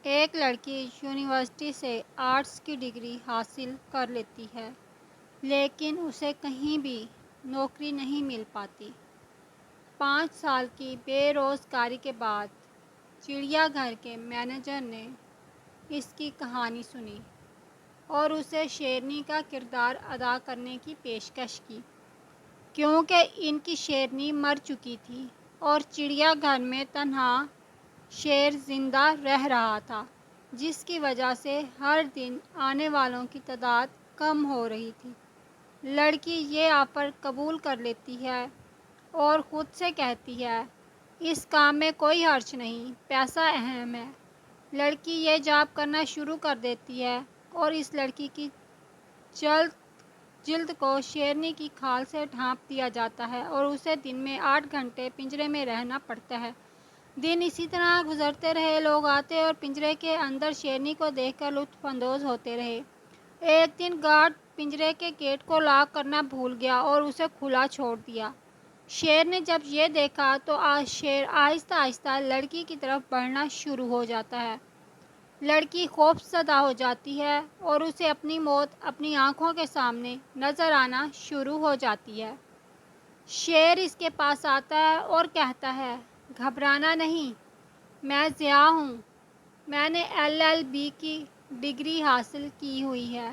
ایک لڑکی یونیورسٹی سے آرٹس کی ڈگری حاصل کر لیتی ہے لیکن اسے کہیں بھی نوکری نہیں مل پاتی۔ 5 سال کی بے روزگاری کے بعد چڑیا گھر کے مینیجر نے اس کی کہانی سنی اور اسے شیرنی کا کردار ادا کرنے کی پیشکش کی، کیونکہ ان کی شیرنی مر چکی تھی اور چڑیا گھر میں تنہا شیر زندہ رہ رہا تھا، جس کی وجہ سے ہر دن آنے والوں کی تعداد کم ہو رہی تھی۔ لڑکی یہ آفر قبول کر لیتی ہے اور خود سے کہتی ہے، اس کام میں کوئی حرج نہیں، پیسہ اہم ہے۔ لڑکی یہ جاب کرنا شروع کر دیتی ہے اور اس لڑکی کی جلد کو شیرنی کی کھال سے ڈھانپ دیا جاتا ہے اور اسے دن میں 8 گھنٹے پنجرے میں رہنا پڑتا ہے۔ دن اسی طرح گزرتے رہے، لوگ آتے اور پنجرے کے اندر شیرنی کو دیکھ کر لطف اندوز ہوتے رہے۔ ایک دن گارڈ پنجرے کے گیٹ کو لاک کرنا بھول گیا اور اسے کھلا چھوڑ دیا۔ شیر نے جب یہ دیکھا تو شیر آہستہ آہستہ لڑکی کی طرف بڑھنا شروع ہو جاتا ہے۔ لڑکی خوف زدہ ہو جاتی ہے اور اسے اپنی موت اپنی آنکھوں کے سامنے نظر آنا شروع ہو جاتی ہے۔ شیر اس کے پاس آتا ہے اور کہتا ہے، گھبرانا نہیں، میں ضیاء ہوں، میں نے LLB کی ڈگری حاصل کی ہوئی ہے۔